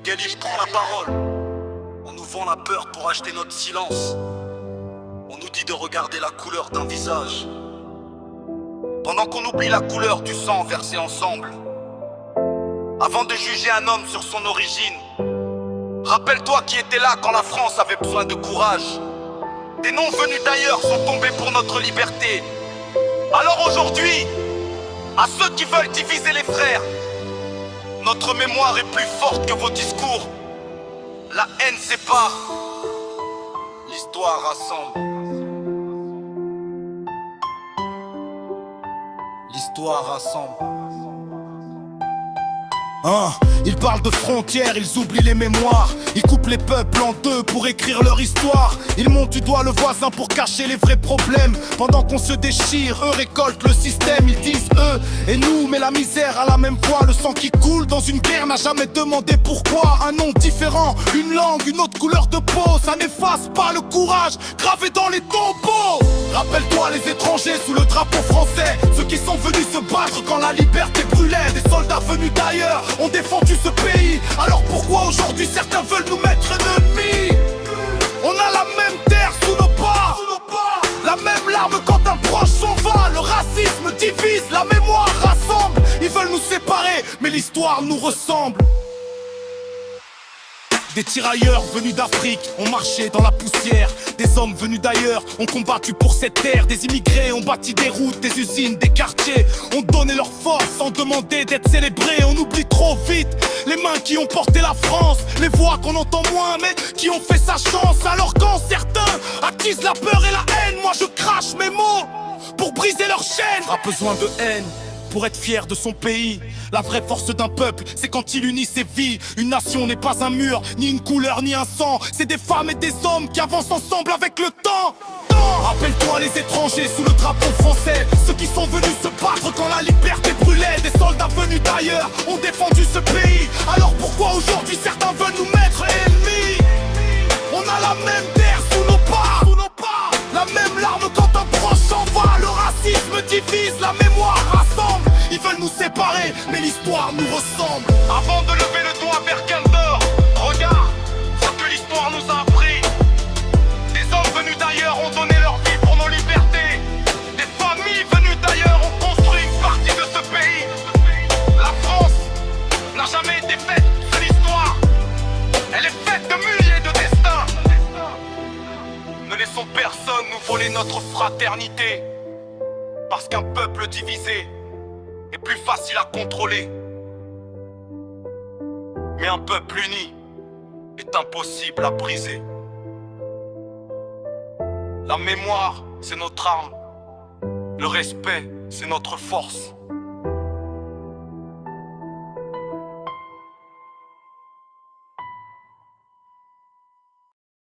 Kelly, je prends la parole. On nous vend la peur pour acheter notre silence. On nous dit de regarder la couleur d'un visage, pendant qu'on oublie la couleur du sang versé ensemble. Avant de juger un homme sur son origine, rappelle-toi qui était là quand la France avait besoin de courage. Des noms venus d'ailleurs sont tombés pour notre liberté. Alors aujourd'hui, à ceux qui veulent diviser les frères, notre mémoire est plus forte que vos discours. La haine sépare, l'histoire rassemble. L'histoire rassemble. Ils parlent de frontières, ils oublient les mémoires. Ils coupent les peuples en deux pour écrire leur histoire. Ils montent du doigt le voisin pour cacher les vrais problèmes. Pendant qu'on se déchire, eux récoltent le système. Ils disent eux et nous, mais la misère à la même fois. Le sang qui coule dans une guerre n'a jamais demandé pourquoi. Un nom différent, une langue, une autre couleur de peau, ça n'efface pas le courage gravé dans les tombeaux. Rappelle-toi les étrangers sous le drapeau français, ceux qui sont venus se battre quand la liberté brûlait. Des soldats venus d'ailleurs ont défendu ce pays. Alors pourquoi aujourd'hui certains veulent nous mettre ennemis? On a la même terre sous nos pas, la même larme quand un proche s'en va. Le racisme divise, la mémoire rassemble. Ils veulent nous séparer, mais l'histoire nous ressemble. Des tirailleurs venus d'Afrique ont marché dans la poussière. Des hommes venus d'ailleurs ont combattu pour cette terre. Des immigrés ont bâti des routes, des usines, des quartiers. Ont donné leur force sans demander d'être célébrés. On oublie trop vite les mains qui ont porté la France, les voix qu'on entend moins mais qui ont fait sa chance. Alors quand certains attisent la peur et la haine, moi je crache mes mots pour briser leur chaîne. A besoin de haine pour être fier de son pays. La vraie force d'un peuple, c'est quand il unit ses vies. Une nation n'est pas un mur, ni une couleur, ni un sang. C'est des femmes et des hommes qui avancent ensemble avec le temps. Rappelle-toi les étrangers sous le drapeau français, ceux qui sont venus se battre quand la liberté brûlait. Des soldats venus d'ailleurs ont défendu ce pays. Alors pourquoi aujourd'hui certains veulent nous mettre ennemis? On a la même terre sous nos pas, la même larme quand un proche s'en va. Le racisme divise, la mémoire rassemble. Ils veulent nous séparer, mais l'histoire nous ressemble. Avant de lever le doigt vers Kandor, regarde ce que l'histoire nous a appris. Des hommes venus d'ailleurs ont donné leur vie pour nos libertés. Des familles venues d'ailleurs ont construit une partie de ce pays. La France n'a jamais été faite, c'est l'histoire. Elle est faite de milliers de destins. Ne laissons personne nous voler notre fraternité, parce qu'un peuple divisé est plus facile à contrôler. Mais un peuple uni est impossible à briser. La mémoire, c'est notre arme. Le respect, c'est notre force.